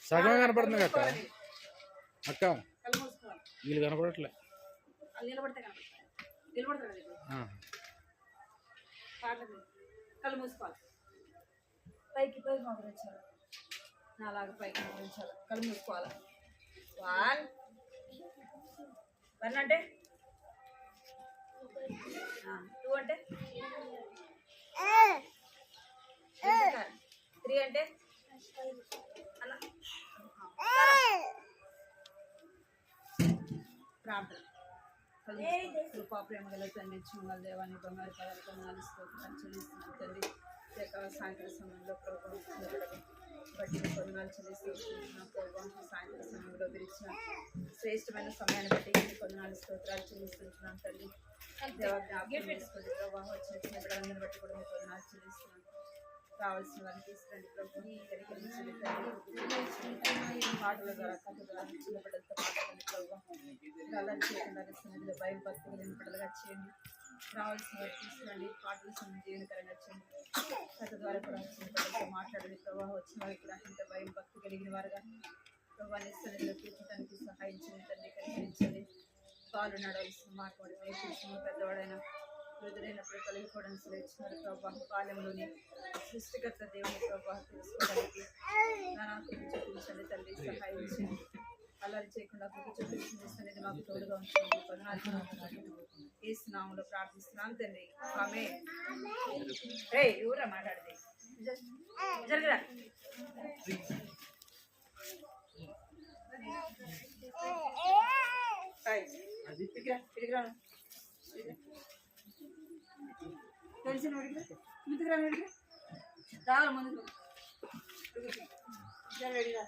సగం కనపడుతుంది అక్క. అక్క వీళ్ళు కనపడట్లే. కళ్ళు మూసుకోవాలి. పైకి పైకి మోకరించాలి. నాలాగా పైకి మోకరించాలి. కళ్ళు మూసుకోవాలి. 1 అంటే 2 అంటే 3 అంటే ప్రార్థన. కృపా ప్రేమ గల తండ్రి, చూడాలి దేవాన్ని బంగారు పదాలతో నాలుగు చెల్లిస్తున్నాను తండ్రి. సాయంత్రం సమయంలో ప్రభుత్వం బట్టి కొన్నాళ్ళు చెల్లిస్తున్నాం ప్రభుత్వం. సాయంత్రం సమయంలో విరిచిన శ్రేష్టమైన సమయాన్ని బట్టి కొన్నాళ్ళు స్తోత్రాలు చెల్లిస్తున్నాం తండ్రి. దేవ జ్ఞాపకం చేసుకోండి ప్రభావం వచ్చిన బిడ్డలందరిని బట్టి కూడా మీ కొన్నాళ్ళు చెల్లిస్తున్నాం. కావాల్సిన వారిని తీసుకురండి ప్రభు. కనికరించండి తండ్రి. పాటల ద్వారా కథ ద్వారా చిన్న బిడ్డలతో మాట్లాడండి ప్రభు. అలా చేయకుండా సన్నిధిలో భయం భక్తులు లేని బిడ్డలుగా చేయండి. రావాల్సిన వారు తీసుకురండి. పాటల సమయం జీవనకరంగా చేయండి. కథ ద్వారా కూడా చిన్న బిడ్డలతో మాట్లాడండి ప్రభావం. వచ్చిన వారికి కూడా ఇంత భయం భక్తి కలిగిన వారుగా ప్రభావాన్ని సన్నిధిలో కూర్చోడానికి సహాయం చేయండి తండ్రి. కనికరించండి. పాలు నడవలసిన మార్గం నేర్పించిన పెద్దవాడైన వృద్ధులైనప్పుడు కలిగిపోవడం ఇచ్చినారు ప్రభావం. కాలంలోని సృష్టికర్త దేవుని ప్రభావం తెలుసుకోవడానికి నాకు చూపించండి తండ్రి. సహాయం చేయండి. అల్లరి చేయకుండా చూపిస్తుంది మాకు తోడుగా ఉంటుంది. యేసు నామములో ప్రార్థిస్తున్నాం తండ్రి. ఆమేన్. ఎవరా మాట్లాడితే జరగరా. తెలిసిన ముందుకు రా. రావాలి ముందుకు. రెడీగా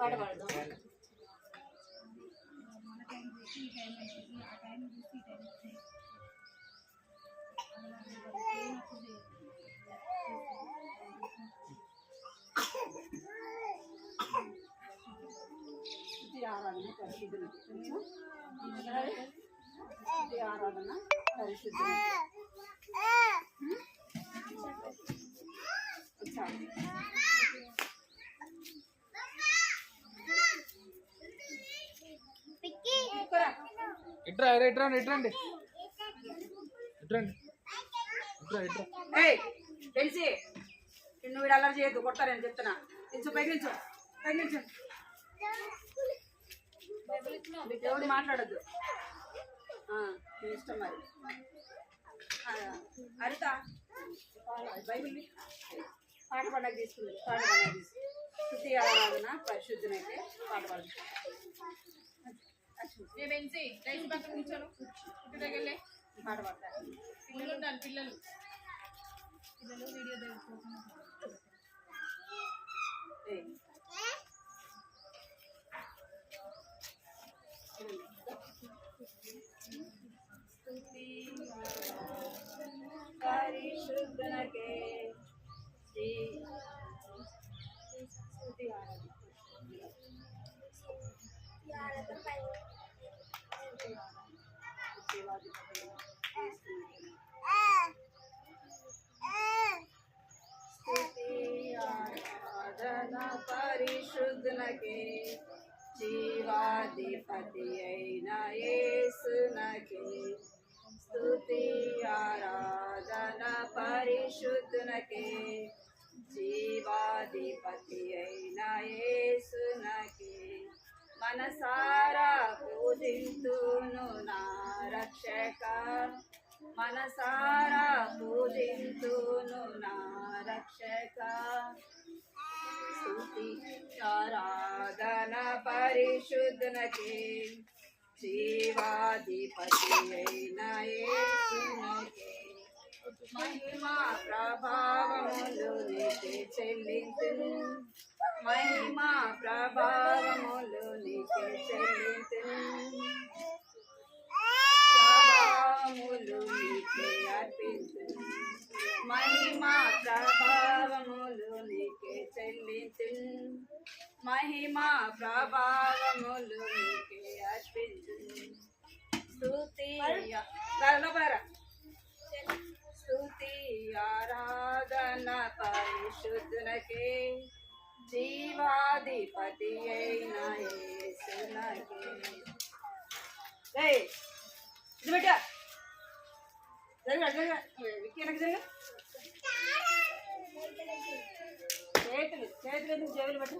పాట పాడదాం. ఆరాధన పరిశుద్ధులకి ఆరాధన పరిశుద్ధులకి ఇట్రా ఇట్రండి ఇట్రండి ఇట్రండి ఇట్రా ఇట్రా. తెలిసి నువ్వు వీడు అల్లరి చేయొద్దు, కొడతారని చెప్తున్నా. నిల్చో, పైకి నిల్చో, పైకి నిల్చో. దేవుడు మాట్లాడద్దు, నీ ఇష్టం మరి. హరిత బైబిల్ పాట పండగ తీసుకుంది. పాట పండగ తీసుకుంది. శుద్ధి ఆరాధన పరిశుద్ధునైతే పాట పాడు. పక్కన కూర్చోను దగ్గరలే పాట పాడతారు. పిల్లలు ఉంటారు. పిల్లలు వీడియో దగ్గర పరిశుద్ధనకే పరిశుద్ధనకే జీవాధిపతి అయిన యేసునకే స్తుతి ఆరాధన. పరిశుద్ధనకే జీవాధిపతి అయిన యేసునకే మనసారా పూజింతును నా రక్షక. మనసారా పూజింతును నా రక్షక. స్తుతి ఆరాధన పరిశుద్ధనకే జీవాధిపతి అయిన యేసునకే మహిమా ప్రభావములు నీకే చెల్లింతును. మహిమా ప్రభావములు నీకే చెల్లింతును. మహిమా ప్రభావములు నీకే చెల్లించున్ మహిమా ప్రభావములు నీకే అర్పించున్ స్తుతి స్తుతి ఆరాధన పరిశుద్ధునకే జీవాధిపతి అయిన యేసునకే ఇది పెట్టా చేతులు చేతులు జేబులు పెట్టు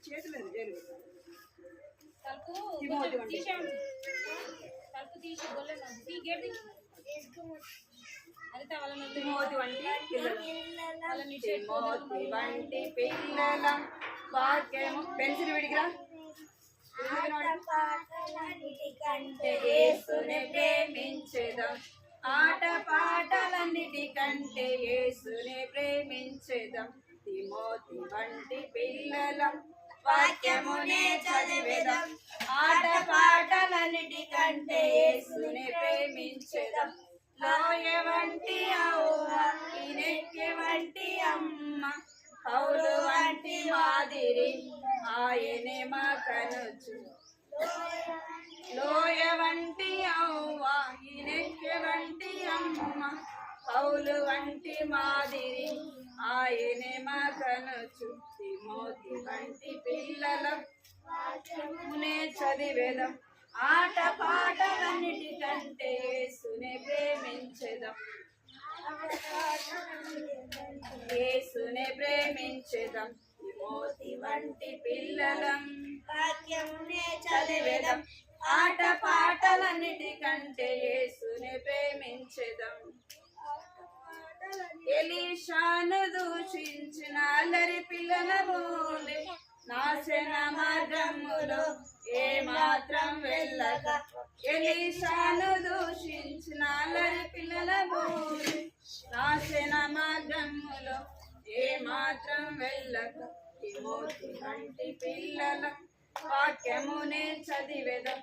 చేతులు జేబులు పెట్టు తిమోతి వంటి పిల్లల వాక్యము పెన్సిల్ విడిగిరా యేసుని ప్రేమించేదాం ఆట పాటలన్నిటికంటే యేసుని ప్రేమించేదాం తిమోతి వంటి పిల్లల వాక్యమునే చదివేదాం ఆట పాటలన్నిటికంటే యేసుని ప్రేమించేదాం లోయ వంటి అవ్వ ఇనెక్కి వంటి అమ్మ పౌలు వంటి మాదిరి ఆయనే మా కనుచు లోయ వంటి అవ్వ ఇనెక్కి వంటి అమ్మ పౌలు వంటి మాదిరి ఆయనే మా కనుచు తిమోతి వంటి పిల్లల వాక్యమునే చదివేదాం ఆట పాటలన్నిటికంటే యేసునే ప్రేమించేదాం యేసునే ప్రేమించేదాం తిమోతి వంటి పిల్లలం వాక్యమునే చదివేదాం ఆట పాటలన్నిటికంటే యేసునే ప్రేమించేదాం ఎలీషాను దూషించిన అల్లరి పిల్లల బోలే నాశన మార్గములో ఏ మాత్రం వెళ్ళక ఎలీషాను దూషించిన అల్లరి పిల్లల బోలే నాశన మార్గములో ఏ మాత్రం వెళ్ళక తిమోతి వంటి పిల్లల వాక్యమునే చదివేదాం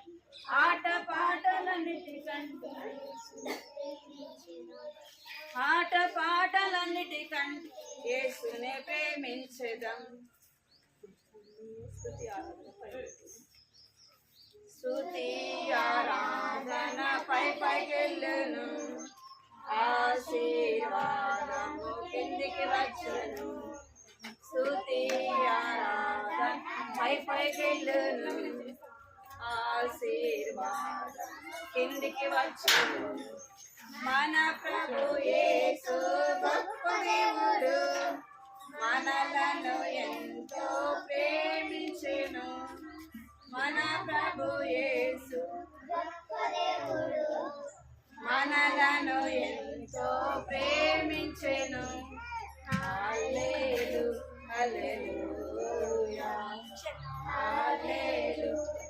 ఆట పాటలన్నిటికంటే యేసునే ప్రేమించేదాం స్తుతి ఆరాధన పైకెళ్ళును ఆశీర్వాదము కిందికి వచ్చును స్తుతి ఆరాధన పైకెళ్ళును ఆశీర్వాదం కిందికి వచ్చును మన ప్రభు యేసు గొప్ప దేవుడు మనలను ఎంతో ప్రేమించెను మన ప్రభు యేసు గొప్ప దేవుడు మనలను ఎంతో ప్రేమించెను హల్లెలూయా హల్లెలూయా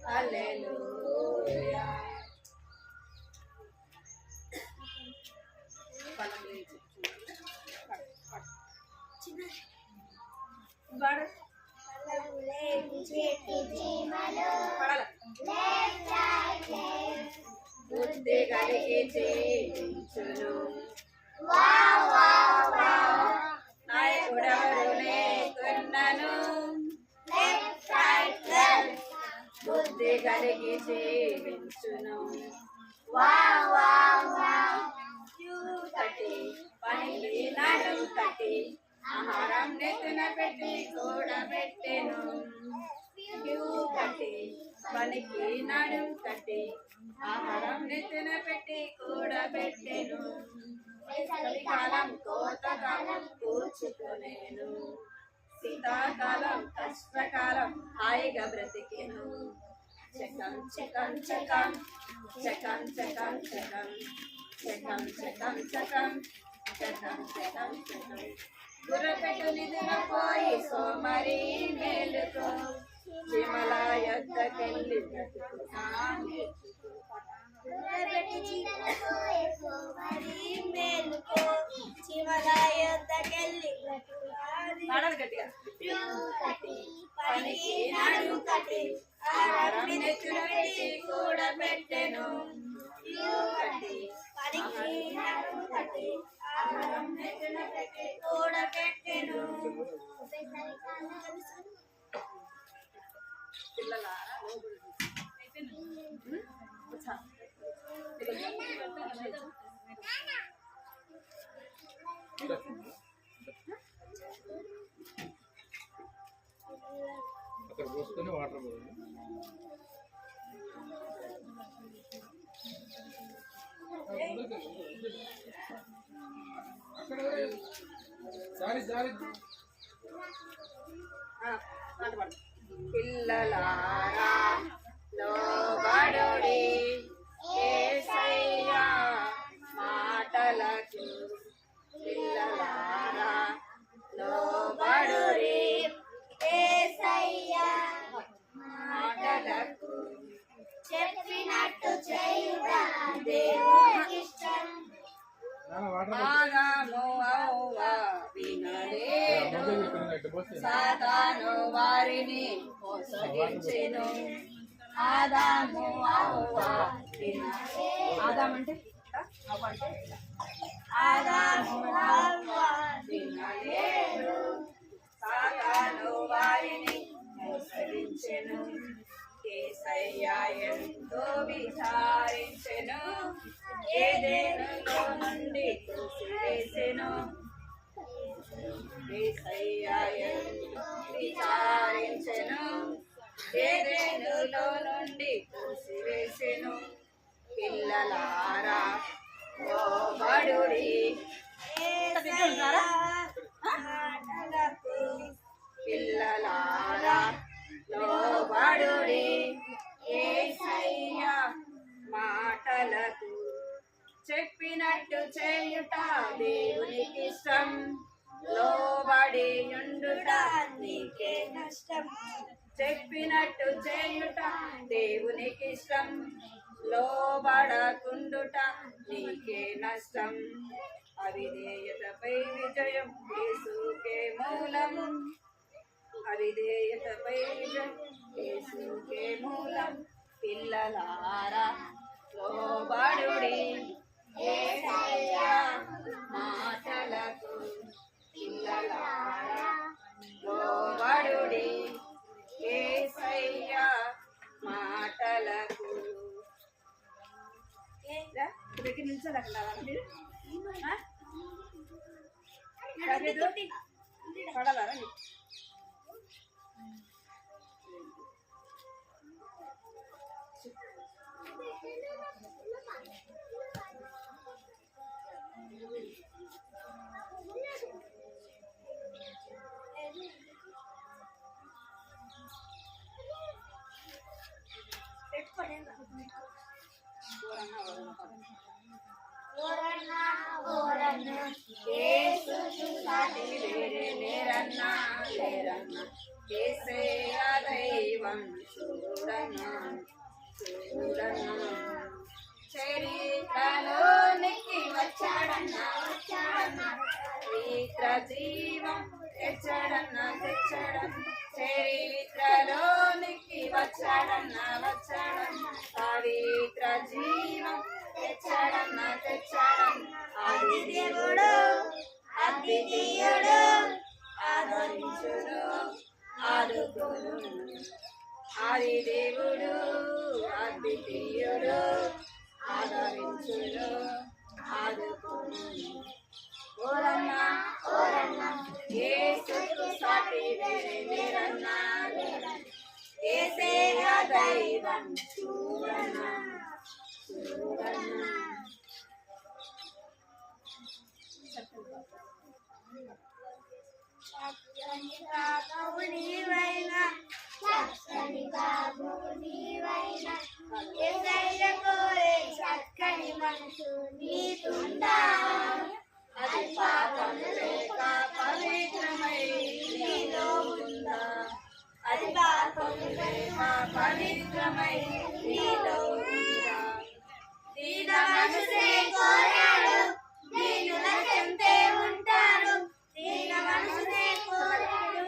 హల్లెలూయా బుద్ధి కలిగి జీవించును నాయకుడెవరు లేకున్నను బుద్ధి కలిగి జీవించును కట్టి పనికి నడుం కట్టి ఆహారం నెత్తున పెట్టి కూడబెట్టెను కట్టి పనికి నడుం కట్టి ఆహారం నెత్తున పెట్టి కూడబెట్టెను చలికాలం కోతకాలం కూర్చుకునేను శీతాకాలం కష్టకాలం హాయిగా బ్రతికెను చకం చకం చకం చకం చకం చకం చకం చకం చకం చకం చకం చకం గుర్రపెట్టు నిద్రపోయి సోమరి మేలుకో విమల యొద్దకెళ్ళి కూడబెట్టెను పిల్లలారా వచ్చా అక్కడ పోసుకొని వాటర్ పోయింది. అక్కడ జారి జారి పిల్లలారా లోబడుడి యేసయ్య మాటలకు పిల్లలారా లోబడుడి యేసయ్య మాటలకు చెప్పినట్టు చేయుట దేవునికి ఇష్టం. ఆదాము అవ్వ వినలేదు, సాతాను వారిని మోసగించెను. ఆదాము అవ్వ వినలేదు, ఆదాము అంటే ఆదాము అవ్వ వినలేదు, సాతాను వారిని మోసగించెను. యేసయ్య ఎంతో విచారించెను, ఏదెనులో నుండి తోసివేసెను. యేసయ్య ఎంతో విచారించెను, ఏదెనులో నుండి తోసివేసెను. పిల్లలారా లోబడుడి పిల్లలారా లోబడుడి యేసయ్య మాటలకు చెప్పినట్టు చేయుట దేవునికి ఇష్టం. లోబడి ఉండుట నీకే నష్టం. చెప్పినట్టు చేయుట దేవునికి ఇష్టం, లోబడకుండుట నీకే నష్టం. అవిధేయతపై విజయం యేసుకే మూలం, అవిధేయతపై విజయం యేసుకే మూలం. పిల్లలారా లోబడుడి యేసయ్య మాటలకు, పిల్లలారా లోబడుడి యేసయ్య మాటలకు. దగ్గర నిల్చోలేకుండా మీరు పడాలా దైవం చూడన్నా చూడన్నా చరిత్రలోనికి వచ్చాడన్నా వచ్చాడన్నా, పవిత్ర జీవం తెచ్చాడన్నా తెచ్చాడన్నా, చరిత్రలోనికి వచ్చాడన్నా వచ్చాడన్నా, పవిత్ర జీవం తెచ్చాడన్నా తెచ్చాడన్నా. ఆది దేవుడు అద్వితీయుడు, ఆదరించును ఆదుకోను. ఆది దేవుడు అద్వితీయుడు, ఆదరించును ఆదుకోను. ఓరన్నా ఓరన్నా యేసుకు సాటి వేరే లేరన్నా, యేసయ్య దైవం చూడన్నా చూడన్నా. చక్కని బాబు నీవైనా, చక్కని బాబు నీవైనా, యేసయ్య కోరే చక్కని మనసు నీకుందా. అది పాపం లేక పవిత్రమై నీలో ఉందా, అది పాపం లేక పవిత్రమై నీలో ఉందా. దీన మనసే కోరాడు, దీనుల చెంతే ఉంటాడు, దీన మనసే కోరాడు,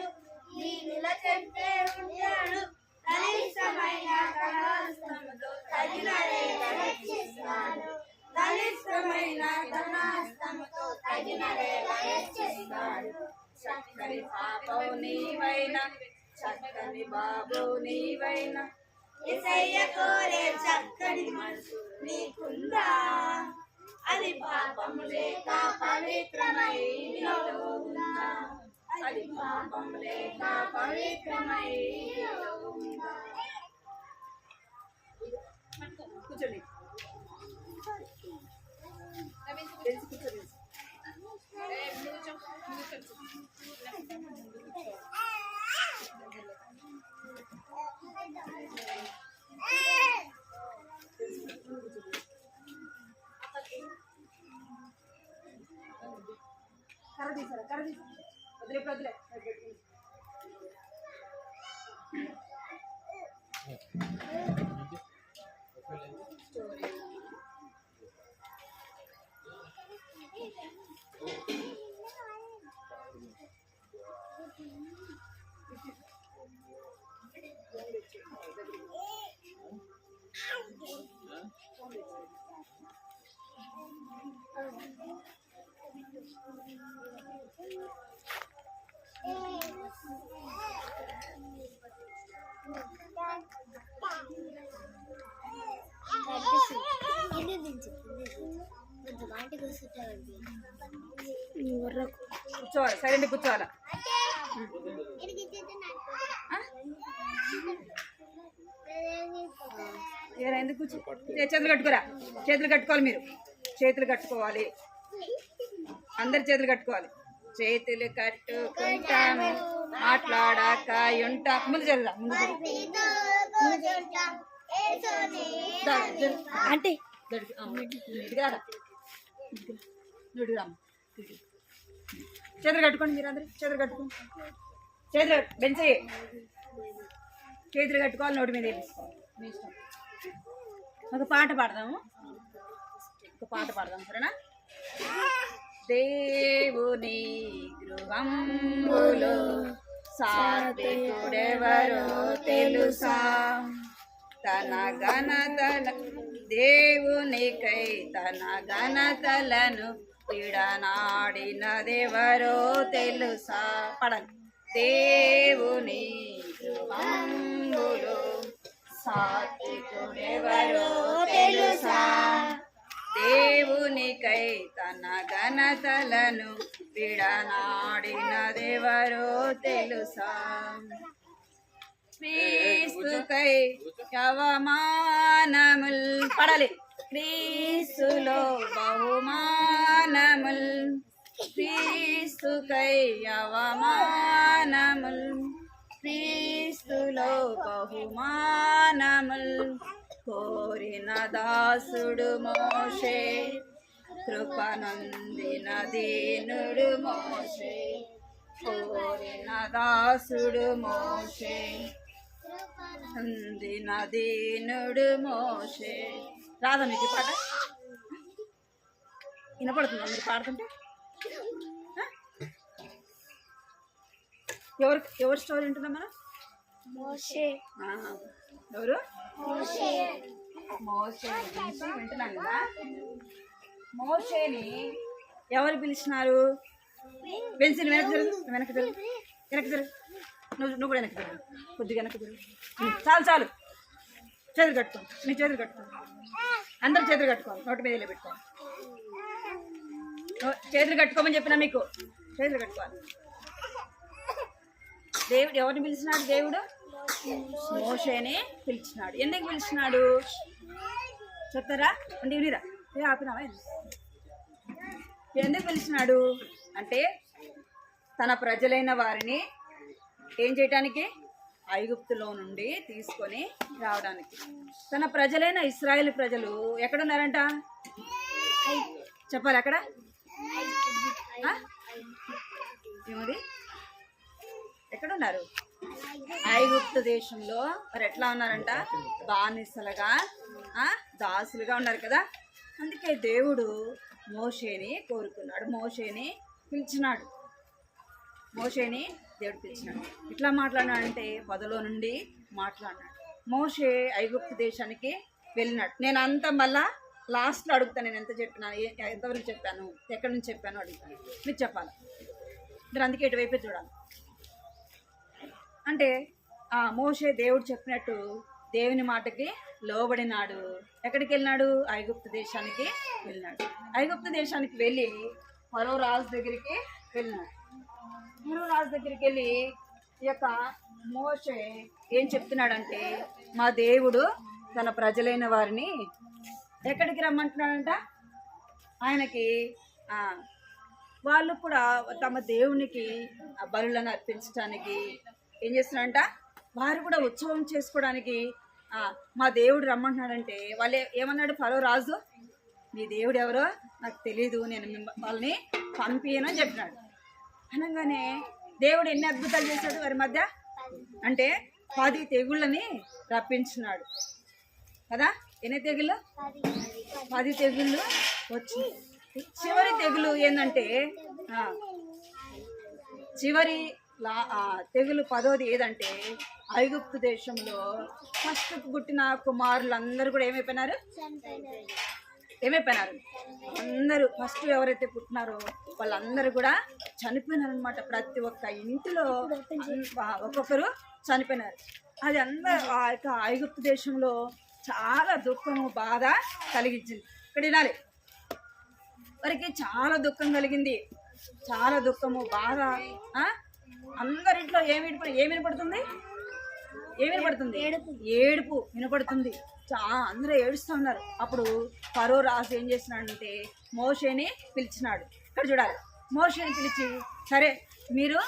దీనుల చెంతే ఉంటాడు. కనిష్టమైన తన హస్తముతో తగిన రేఖ రక్షిస్తాడు, కనిష్టమైన తన హస్తముతో తగిన రేఖ రక్షిస్తాడు. చక్కని పాపం నీవైనా చక్కని బాబు నీవైనా యేసయ్య కోరే చక్కని మనసు నీకుందా అది పాపం లేక పవిత్రమై నీలో ఉందా అది పాపం లేక పవిత్రమై నీలో ఉందా. కూర్చోండి తెలిసి కూర్చోండి. కర్ర తీసారా కర్ర తీసా వదిలే వదిలే స్టోరీ కూర్చోవాలి సైలెంట్ కూర్చోవాలా ఎందుకు కూర్చో చేతులు కట్టుకోరా చేతులు కట్టుకోవాలి మీరు చేతులు కట్టుకోవాలి అందరు చేతులు కట్టుకోవాలి చేతులు కట్టుకుంటాము మాట్లాడాక ఉంటా ముందు జరుగుదా ముందు అంటే చేతులు కట్టుకోండి మీరు అందరు చేతులు కట్టుకోండి చేతులు బెంచే చేతులు కట్టుకోవాలి నోటి మీద వేసుకోవాలి మీ ఇష్టం ఒక పాట పాడదాము ఒక పాట పాడదాం సరేనా దేవుని గృహంబులో సాత్వికుడెవరో తెలుసా తన ఘనతల దేవునికై తన ఘనతలను విడనాడినదెవరో తెలుసా పడండి దేవుని గృహంబులో సాత్వికుడెవరో తెలుసా దేవునికై తన ఘనతలను విడనాడినదెవరో తెలుసా క్రీస్తుకై అవమానముల్ పడాలి క్రీస్తులో బహుమానముల్ క్రీస్తుకై అవమానముల్ క్రీస్తులో బహుమానముల్ కోరిన దాసుడు మోషే కృపనందిన దీనుడు మోషే కోరిన దాసుడు మోషే అందిన దీనుడు మోషే రాదా మీకు పాట వినపడుతుందా మీరు పాడుతుంటే ఎవరు స్టోరీ వింటున్నాం మనం మోషే ఎవరు మోషే మోషే గురించి వింటున్నాం కదా మోషేని ఎవరు పిలిచినారు పెన్సిల్ వెనక్కి జరుగు వెనక్కి జరుగు వెనక్కి జరుగు నువ్వు కూడా వెనక్కి జరుగు కొద్దిగా వెనక్కి జరుగు చాలు చాలు చేతులు కట్టుకో నీ చేతులు కట్టుకో అందరు చేతులు కట్టుకోవాలి నోటి మీద పెట్టుకోవాలి చేతులు కట్టుకోమని చెప్పినా మీకు చేతులు కట్టుకోవాలి దేవుడు ఎవరిని పిలిచినాడు దేవుడు మోషేని పిలిచినాడు ఎందుకు పిలిచినాడు చెప్తారా అంటే వినిరా ఏ ఆపినావా ఎందుకు పిలిచినాడు అంటే తన ప్రజలైన వారిని ఏం చేయటానికి ఐగుప్తులో నుండి తీసుకొని రావడానికి తన ప్రజలైన ఇశ్రాయేల్ ప్రజలు ఎక్కడున్నారంట చెప్పాలి అక్కడ ఏమది ఎక్కడున్నారు ఐగుప్తు దేశంలో మరి ఎట్లా ఉన్నారంట బానిసలుగా దాసులుగా ఉన్నారు కదా అందుకే దేవుడు మోషేని కోరుకున్నాడు మోషేని పిలిచినాడు మోషేని దేవుడు పిలిచినాడు ఇట్లా మాట్లాడినాడంటే పదలో నుండి మాట్లాడినాడు మోషే ఐగుప్తు దేశానికి వెళ్ళినాడు నేను అంత మళ్ళా లాస్ట్లో అడుగుతాను నేను ఎంత చెప్పినాను ఎంతవరకు చెప్పాను ఎక్కడి నుంచి చెప్పాను అడుగుతాను మీరు చెప్పాలి మీరు అందుకే ఇటువైపే చూడాలి అంటే మోషే దేవుడు చెప్పినట్టు దేవుని మాటకి లోబడినాడు. ఎక్కడికి వెళ్ళినాడు? ఐగుప్తు దేశానికి వెళ్ళినాడు. ఐగుప్తు దేశానికి వెళ్ళి ఫరో రాజు దగ్గరికి వెళ్ళినాడు. ఫరో రాజు దగ్గరికి వెళ్ళి ఈ యొక్క మోషే ఏం చెప్తున్నాడంటే, మా దేవుడు తన ప్రజలైన వారిని ఎక్కడికి రమ్మంటున్నాడంట? ఆయనకి వాళ్ళు కూడా తమ దేవునికి బలులను అర్పించడానికి ఏం చేస్తున్నారంట? వారు కూడా ఉత్సవం చేసుకోవడానికి మా దేవుడు రమ్మంటున్నాడంటే వాళ్ళు ఏమన్నాడు? ఫరో రాజు, మీ దేవుడు ఎవరో నాకు తెలీదు, నేను వాళ్ళని పంపియనని చెప్పినాడు. అనగానే దేవుడు ఎన్ని అద్భుతాలు చేశాడు వారి మధ్య అంటే 10 తెగుళ్ళని రప్పించున్నాడు కదా. ఎన్ని తెగుళ్ళు? 10 తెగుళ్ళు వచ్చి చివరి తెగులు ఏంటంటే చివరి తెగులు 10వది ఏదంటే ఐగుప్తు దేశంలో ఫస్ట్ పుట్టిన కుమారులందరూ కూడా ఏమైపోయినారు? అందరూ ఫస్ట్ ఎవరైతే పుట్టినారో వాళ్ళందరూ కూడా చనిపోయినారు అనమాట. ప్రతి ఒక్క ఇంటిలో ఒక్కొక్కరు చనిపోయినారు. అది అందరూ ఆ యొక్క ఐగుప్తు దేశంలో చాలా దుఃఖము బాధ కలిగించింది. ఇక్కడ వినాలి, వారికి చాలా దుఃఖం కలిగింది, చాలా దుఃఖము బాధ. అందరింట్లో ఏమి వినపడుతుంది? ఏడుపు వినపడుతుంది. అందరూ ఏడుస్తూ ఉన్నారు. అప్పుడు ఫరో రాజు ఏం చేస్తున్నాడంటే మోషేని పిలిచినాడు. ఇక్కడ చూడాలి, మోషేని పిలిచి, సరే మీరు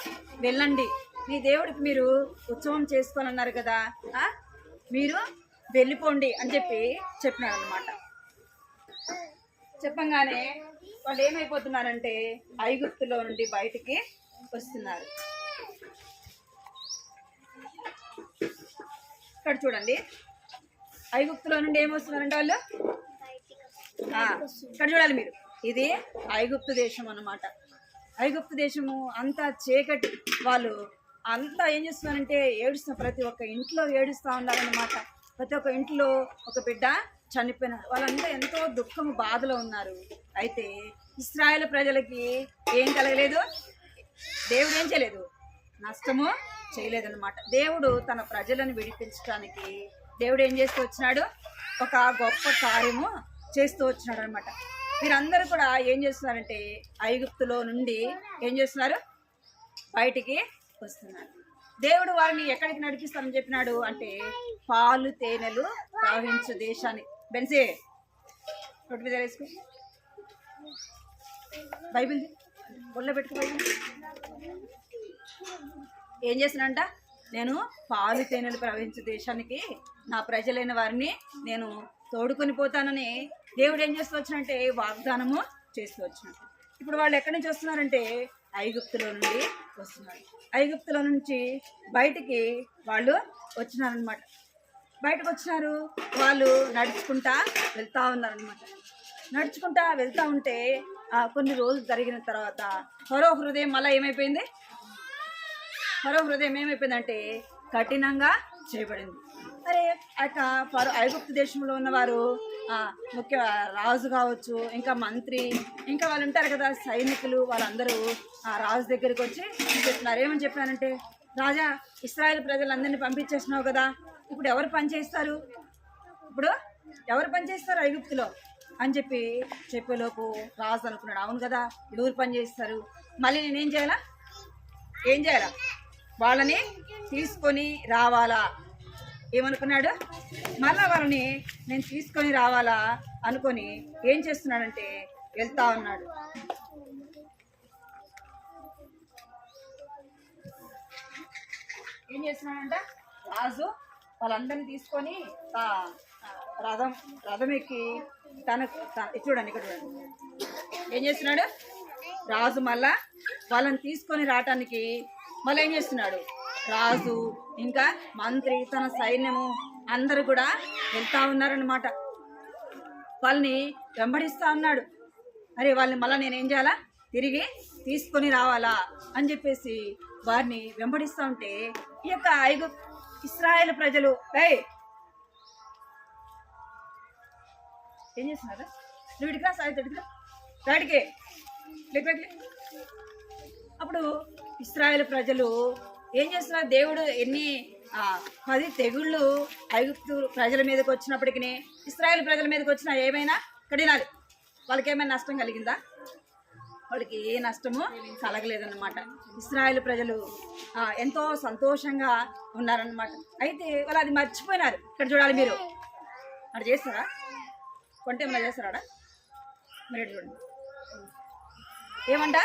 వెళ్ళండి, మీ దేవుడికి మీరు ఉత్సవం చేసుకోవాలన్నారు కదా, మీరు వెళ్ళిపోండి అని చెప్పినాడు అనమాట. చెప్పంగానే వాళ్ళు ఏమైపోతున్నారంటే ఐగుప్తులో నుండి బయటికి వస్తున్నారు. ఇక్కడ చూడండి, ఐగుప్తులో నుండి ఏమొస్తున్నారంటే వాళ్ళు ఇక్కడ చూడాలి మీరు, ఇది ఐగుప్తు దేశం అన్నమాట. ఐగుప్తు దేశము అంతా చీకటి. వాళ్ళు అంతా ఏం చేస్తున్నారంటే ఏడుస్తున్నారు. ప్రతి ఒక్క ఇంట్లో ఏడుస్తూ ఉన్నారన్నమాట. ప్రతి ఒక్క ఇంట్లో ఒక బిడ్డ చనిపోయినారు. వాళ్ళంతా ఎంతో దుఃఖము బాధలో ఉన్నారు. అయితే ఇశ్రాయేలు ప్రజలకి ఏం కలగలేదు, దేవుడు ఏం చేయలేదు, నష్టము చేయలేదన్నమాట. దేవుడు తన ప్రజలను విడిపించడానికి దేవుడు ఏం చేస్తూ వచ్చినాడు? ఒక గొప్ప కార్యము చేస్తూ వచ్చినాడు అనమాట. వీరందరూ కూడా ఏం చేస్తున్నారంటే ఐగుప్తులో నుండి ఏం చేస్తున్నారు? బయటికి వస్తున్నారు. దేవుడు వారిని ఎక్కడికి నడిపిస్తానని చెప్పినాడు అంటే పాలు తేనెలు ప్రవహించు దేశాన్ని. బెన్సే రొట్టె మీద వేసుకో, బైబిల్ ఒళ్ళో పెట్టుకో. బైబిల్ ఏం చేసినంట? నేను పాలు తేనెలు ప్రవహించే దేశానికి నా ప్రజలైన వారిని నేను తోడుకొని పోతానని దేవుడు ఏం చేస్తూ వచ్చినంటే వాగ్దానము చేస్తూ వచ్చినట్టు. ఇప్పుడు వాళ్ళు ఎక్కడి నుంచి వస్తున్నారంటే ఐగుప్తులో నుండి వస్తున్నారు. ఐగుప్తులో నుంచి బయటికి వాళ్ళు వచ్చినారనమాట. బయటకు వచ్చినారు. వాళ్ళు నడుచుకుంటా వెళ్తూ ఉన్నారనమాట. నడుచుకుంటా వెళ్తూ ఉంటే కొన్ని రోజులు జరిగిన తర్వాత ఫరో హృదయం మళ్ళీ ఏమైపోయింది? ఫరో హృదయం ఏమైపోయిందంటే కఠినంగా చేయబడింది. అరే ఫరో ఐగుప్తు దేశంలో ఉన్నవారు ముఖ్య రాజు కావచ్చు, ఇంకా మంత్రి, ఇంకా వాళ్ళు ఉంటారు కదా సైనికులు, వాళ్ళందరూ రాజు దగ్గరికి వచ్చి చెప్తున్నారు. ఏమని చెప్పినారంటే, రాజా ఇశ్రాయేల్ ప్రజలందరినీ పంపించేసినావు కదా, ఇప్పుడు ఎవరు పనిచేస్తారు? ఐగుప్తులో అని చెప్పేలోపు రాజు అనుకున్నాడు, అవును కదా ఎవరు పని చేస్తారు, మళ్ళీ నేనేం చేయాలా? వాళ్ళని తీసుకొని రావాలా? ఏమనుకున్నాడు? మళ్ళా వాళ్ళని నేను తీసుకొని రావాలా అనుకొని ఏం చేస్తున్నాడంటే వెళ్తా ఉన్నాడు. ఏం చేస్తున్నాడంట? రాజు వాళ్ళందరినీ తీసుకొని రథం ఎక్కి చూడండి ఇక్కడ చూడండి ఏం చేస్తున్నాడు రాజు. మళ్ళా వాళ్ళని తీసుకొని రావటానికి మళ్ళీ ఏం చేస్తున్నాడు రాజు, ఇంకా మంత్రి, తన సైన్యము అందరూ కూడా వెళ్తా ఉన్నారనమాట. వాళ్ళని వెంబడిస్తా ఉన్నాడు. అరే వాళ్ళని మళ్ళీ నేనేం చేయాలా? తిరిగి తీసుకొని రావాలా అని చెప్పేసి వారిని వెంబడిస్తూ ఉంటే ఈ యొక్క ఇశ్రాయేల్ ప్రజలు ఏం చేస్తున్నారు? నువ్వు ఇటుగా సాయితడిగా బయటికి అప్పుడు ఇశ్రాయేల్ ప్రజలు ఏం చేస్తున్నారు దేవుడు ఎన్ని 10 తెగుళ్ళు ఐగుప్తు ప్రజల మీదకి వచ్చినప్పటికీ ఇశ్రాయేల్ ప్రజల మీదకి వచ్చినా ఏమైనా కడినాలి వాళ్ళకి ఏమైనా నష్టం కలిగిందా? వాళ్ళకి ఏ నష్టము కలగలేదన్నమాట. ఇశ్రాయేల్ ప్రజలు ఎంతో సంతోషంగా ఉన్నారన్నమాట. అయితే వాళ్ళు అది మర్చిపోయినారు. ఇక్కడ చూడాలి, మీరు అక్కడ చేస్తారా? కొంటే ఏమైనా చేస్తారా? మీరు చూడండి ఏమంట,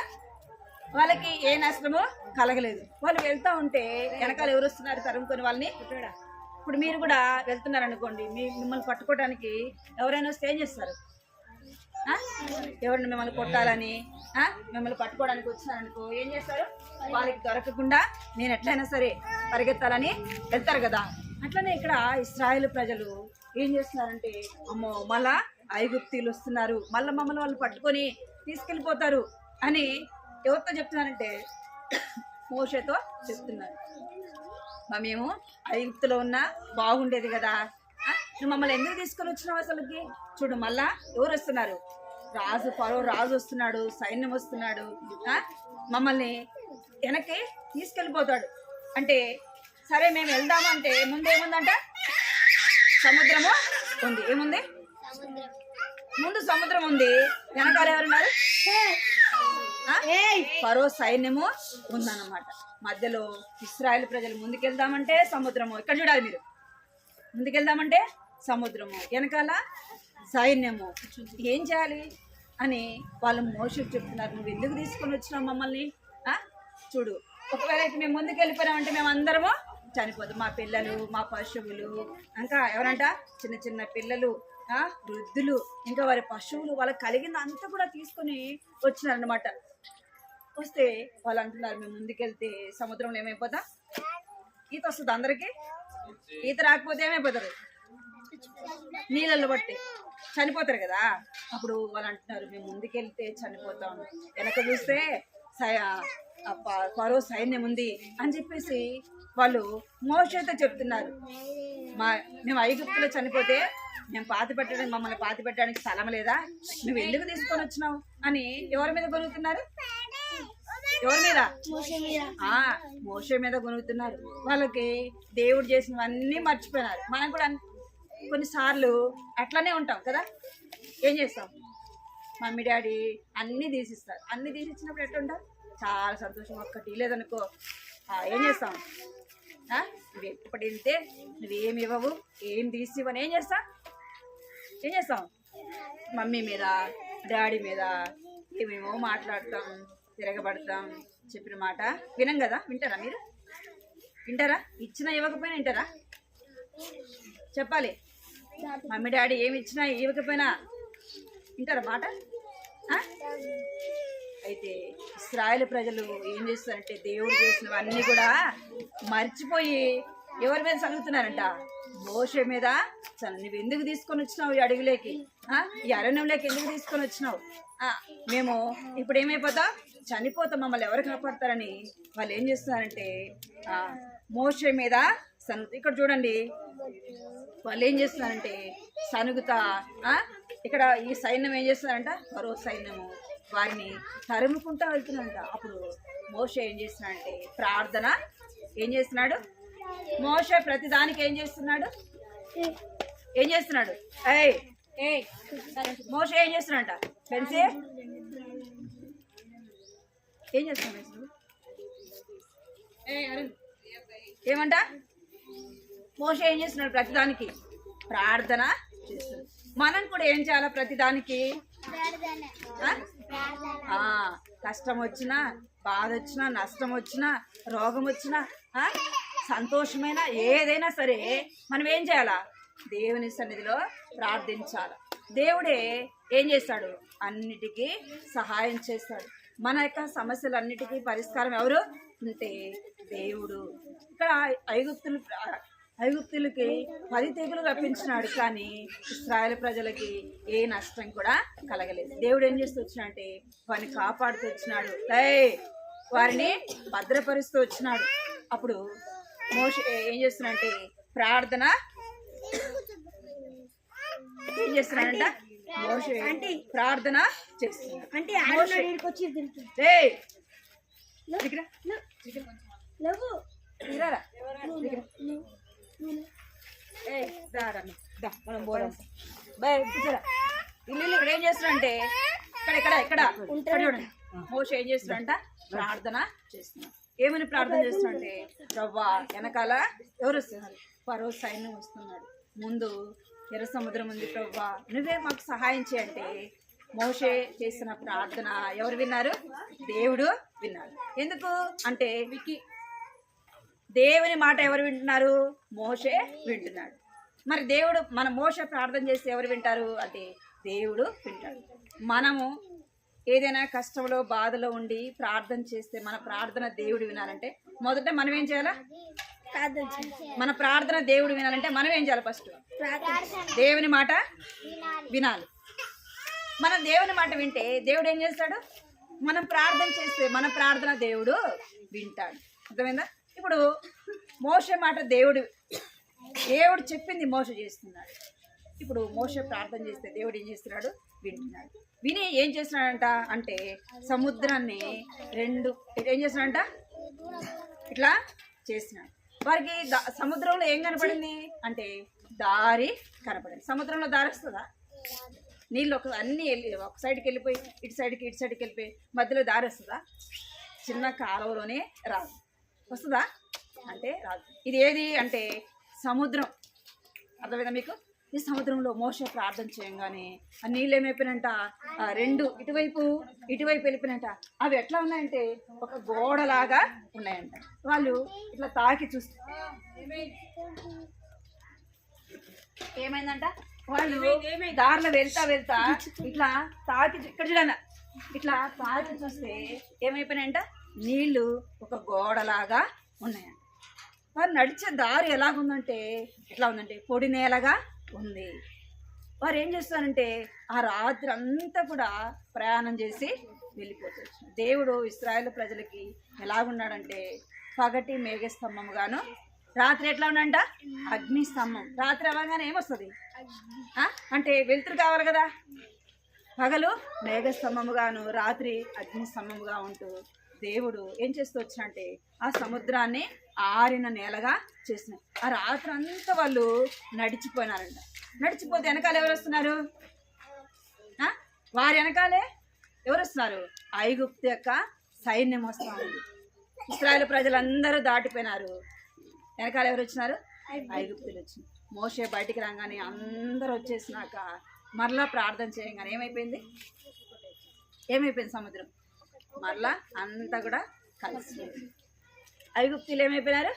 వాళ్ళకి ఏ నష్టము కలగలేదు. వాళ్ళు వెళ్తూ ఉంటే వెనకాల ఎవరు వస్తున్నారు తరుముకొని వాళ్ళని. ఇప్పుడు మీరు కూడా వెళ్తున్నారు అనుకోండి, మిమ్మల్ని పట్టుకోవడానికి ఎవరైనా వస్తే ఏం చేస్తారు? ఎవరిని మిమ్మల్ని కొట్టాలని మిమ్మల్ని పట్టుకోవడానికి వచ్చినారనుకో ఏం చేస్తారు? వాళ్ళకి దొరకకుండా నేను ఎట్లయినా సరే పరిగెత్తాలని వెళ్తారు కదా. అట్లనే ఇక్కడ ఇశ్రాయేల్ ప్రజలు ఏం చేస్తున్నారంటే, అమ్మో మళ్ళా ఐగుప్తీయులు వస్తున్నారు, మళ్ళీ మమ్మల్ని వాళ్ళు పట్టుకొని తీసుకెళ్ళిపోతారు అని ఎవరితో చెప్తున్నారంటే మోషేతో చెప్తున్నారు. మేము ఐగుప్తులో ఉన్నా బాగుండేది కదా, నువ్వు మమ్మల్ని ఎందుకు తీసుకొని వచ్చినావు అసలుకి? చూడు మళ్ళా ఎవరు వస్తున్నారు? ఫరో రాజు వస్తున్నాడు, సైన్యం వస్తున్నాడు, మమ్మల్ని వెనక్కి తీసుకెళ్ళిపోతాడు అంటే. సరే మేము వెళ్దామంటే ముందేముందంట? సముద్రము ఉంది. ఏముంది? ముందు సముద్రం ఉంది, వెనకాల ఎవరున్నారు? ఫరో సైన్యము ఉందన్నమాట. మధ్యలో ఇశ్రాయేల్ ప్రజలు ముందుకెళ్దామంటే సముద్రము. ఇక్కడ చూడాలి మీరు, ముందుకెళ్దామంటే సముద్రము, వెనకాల సైన్యము. ఏం చేయాలి అని వాళ్ళు మోషేకు చెప్తున్నారు. నువ్వు ఎందుకు తీసుకొని వచ్చినావు మమ్మల్ని? చూడు, ఒకవేళ అయితే మేము ముందుకు వెళ్ళిపోయామంటే మేము అందరము చనిపోతాం. మా పిల్లలు, మా పశువులు, ఇంకా ఎవరంట చిన్న చిన్న పిల్లలు, వృద్ధులు, ఇంకా వారి పశువులు, వాళ్ళకి కలిగింది అంతా కూడా తీసుకొని వచ్చినారనమాట. వస్తే వాళ్ళు అంటున్నారు, మేము ముందుకెళ్తే సముద్రంలో ఏమైపోతాం? ఈత వస్తుంది అందరికీ. ఈత రాకపోతే ఏమైపోతారు? నీళ్ళల్లో బట్టి చనిపోతారు కదా. అప్పుడు వాళ్ళు అంటున్నారు, మేము ముందుకెళ్తే చనిపోతాం, వెనక చూస్తే ఫరో సైన్యం ఉంది అని చెప్పేసి వాళ్ళు మోషేతో చెప్తున్నారు. మేము ఐగుప్తులో చనిపోతే మేము మమ్మల్ని పాతి పెట్టడానికి స్థలం లేదా? నువ్వు ఎందుకు తీసుకొని వచ్చినావు అని ఎవరి మీద గొనుగుతున్నారు? ఎవరి మీద? మోషే మీద గొనుగుతున్నారు. వాళ్ళకి దేవుడు చేసినవన్నీ మర్చిపోయినారు. మనం కూడా కొన్నిసార్లు అట్లనే ఉంటాం కదా. ఏం చేస్తాం? మమ్మీ డాడీ అన్నీ తీసిస్తారు. అన్నీ తీసిచ్చినప్పుడు ఎట్లా ఉంటాం? చాలా సంతోషం. ఒక్కటి లేదనుకో ఏం చేస్తాం? నువ్వు ఎప్పుడు వెళ్తే నువ్వేమి ఇవ్వవు, ఏం తీసివని ఏం చేస్తాం? మమ్మీ మీద, డాడీ మీద ఏమేమో మాట్లాడతాం, తిరగబడతాం. చెప్పిన మాట వినం కదా. వింటారా మీరు? వింటారా? ఇచ్చినా ఇవ్వకపోయినా వింటారా? చెప్పాలి. మమ్మీ డాడీ ఏమి ఇచ్చినా ఇవ్వకపోయినా వింటారా మాట? అయితే ఇశ్రాయేలు ప్రజలు ఏం చేస్తారంటే దేవుడు చేసినవన్నీ కూడా మర్చిపోయి ఎవరి మీద చదువుతున్నారంట? మోషే మీద. నువ్వు ఎందుకు తీసుకొని వచ్చినావు ఈ అడవిలోకి, ఈ అరణ్యంలోకి ఎందుకు తీసుకొని వచ్చినావు? మేము ఇప్పుడు ఏమైపోతాం? చనిపోతాం, మమ్మల్ని ఎవరు కాపాడతారని వాళ్ళు ఏం చేస్తున్నారంటే మోషే మీద ఇక్కడ చూడండి, వాళ్ళు ఏం చేస్తున్నారంటే సనుగుతా. ఇక్కడ ఈ సైన్యం ఏం చేస్తున్నారంట? ఫరో సైన్యము వారిని తరుముకుంటా వెళ్తున్నారంట. అప్పుడు మోషే ఏం చేస్తున్నాడంటే ప్రార్థన ఏం చేస్తున్నాడు? మోషే ప్రతిదానికి ఏం చేస్తున్నాడు? మోషే ఏం చేస్తున్నాడంట? తెలిసే ఏం చేస్తున్నాడు? ఏమంట? మోషే ఏం చేస్తున్నాడు? ప్రతిదానికి ప్రార్థన చేస్తున్నాడు. మనం కూడా ఏం చేయాలి? ప్రతిదానికి కష్టం వచ్చినా, బాధ వచ్చినా, నష్టం వచ్చినా, రోగం వచ్చినా, సంతోషమైనా ఏదైనా సరే మనం ఏం చేయాలా? దేవుని సన్నిధిలో ప్రార్థించాలి. దేవుడే ఏం చేస్తాడు? అన్నిటికీ సహాయం చేస్తాడు. మన యొక్క సమస్యలన్నిటికీ పరిష్కారం ఎవరు అంటే దేవుడు. ఇక్కడ ఐగుప్తులకి 10 తెగులు రప్పించినాడు, కానీ ఇశ్రాయేలు ప్రజలకి ఏ నష్టం కూడా కలగలేదు. దేవుడు ఏం చేస్తూ వచ్చినాడంటే వారిని కాపాడుతూ వచ్చినాడు, వారిని భద్రపరుస్తూ వచ్చినాడు. అప్పుడు మోషే ఏం చేస్తున్నాడంటే ప్రార్థన ఏం చేస్తున్నాడంట? మోషే ప్రార్థన చేస్తున్నాడు. ఇరారా మనం పోదాం బాయ్ కూర్చోరా ఇల్లు ఇక్కడ ఏం చేస్తున్నారంటే ఇక్కడ చూడండి మోషే ఏం చేస్తున్నారంట ప్రార్థన చేస్తున్నారు ఏమని ప్రార్థన చేస్తున్నారంటే రవ్వ వెనకాల ఎవరు వస్తున్నారు ఫరో సైన్యం వస్తున్నాడు ముందు ఎర్ర సముద్రం ఉంది ప్రవ్వా నువ్వే మాకు సహాయం చేయంటే మోషే చేసిన ప్రార్థన ఎవరు విన్నారు దేవుడు విన్నారు ఎందుకు అంటే దేవుని మాట ఎవరు వింటున్నారు మోషే వింటున్నాడు మరి దేవుడు మన మోషే ప్రార్థన చేస్తే ఎవరు వింటారు అంటే దేవుడు వింటాడు మనము ఏదైనా కష్టంలో బాధలో ఉండి ప్రార్థన చేస్తే మన ప్రార్థన దేవుడు వినాలంటే మొదట మనం ఏం చేయాలా మన ప్రార్థన దేవుడు వినాలంటే మనం ఏం చేయాలి ఫస్ట్ దేవుని మాట వినాలి మనం దేవుని మాట వింటే దేవుడు ఏం చేస్తాడు మనం ప్రార్థన చేస్తే మన ప్రార్థన దేవుడు వింటాడు అర్థమైందా ఇప్పుడు మోషే మాట దేవుడు చెప్పింది మోషే చేస్తున్నాడు ఇప్పుడు మోషే ప్రార్థన చేస్తే దేవుడు ఏం చేస్తున్నాడు వింటున్నాడు విని ఏం చేస్తున్నాడంట అంటే సముద్రాన్ని రెండు ఏం చేస్తున్నాడంట ఇట్లా చేస్తున్నాడు వారికి సముద్రంలో ఏం కనపడింది అంటే దారి కనపడింది సముద్రంలో దారి వస్తుందా నీళ్ళు అన్నీ వెళ్ళి ఒక సైడ్కి వెళ్ళిపోయి ఇటు సైడ్కి వెళ్ళిపోయి మధ్యలో దారి వస్తుందా చిన్న కాలువలోనే రాదు వస్తుందా అంటే రాదు ఇది ఏది అంటే సముద్రం అర్థమైందా మీకు ఈ సముద్రంలో మోషే ప్రార్థన చేయంగానే ఆ నీళ్ళు ఏమైపోయినంట రెండు ఇటువైపు వెళ్ళిపోయినంట అవి ఎట్లా ఉన్నాయంటే ఒక గోడలాగా ఉన్నాయంట వాళ్ళు ఇట్లా తాకి చూస్తే ఏమైందంట వాళ్ళు దారిలో వెళ్తా ఇట్లా తాకి ఇక్కడ చూడన్న ఇట్లా తాకి చూస్తే ఏమైపోయినాయంట నీళ్లు ఒక గోడలాగా ఉన్నాయంట వారు నడిచే దారి ఎలాగుందంటే ఎట్లా ఉందంటే పొడి నేలగా ఉంది వారు ఏం చేస్తారంటే ఆ రాత్రి అంతా కూడా ప్రయాణం చేసి వెళ్ళిపోతారు దేవుడు ఇశ్రాయేలు ప్రజలకి ఎలాగున్నాడంటే పగటి మేఘస్తంభముగాను రాత్రి ఎట్లా ఉన్నాడంట అగ్ని స్తంభం రాత్రి అవ్వగానే ఏమొస్తుంది అంటే వెలుతురు కావాలి కదా పగలు మేఘస్తంభముగాను రాత్రి అగ్ని స్తంభముగా ఉంటూ దేవుడు ఏం చేస్తూ వచ్చినంటే ఆ సముద్రాన్ని ఆరిన నేలగా చేసిన ఆ రాత్రి అంతా వాళ్ళు నడిచిపోయినారంట నడిచిపోతే వెనకాల ఎవరు వస్తున్నారు వారి వెనకాలే ఎవరు వస్తున్నారు ఐగుప్తు యొక్క సైన్యం వస్తూ ఉంది ఇశ్రాయేలు ప్రజలందరూ దాటిపోయినారు వెనకాల ఎవరు వచ్చినారు ఐగుప్తులు వచ్చినారు మోషే బయటికి రాగానే అందరూ వచ్చేసినాక మరలా ప్రార్థన చేయగానే ఏమైపోయింది సముద్రం మరలా అంతా కూడా కలిసి ఐగుప్తులు ఏమైపోయినారు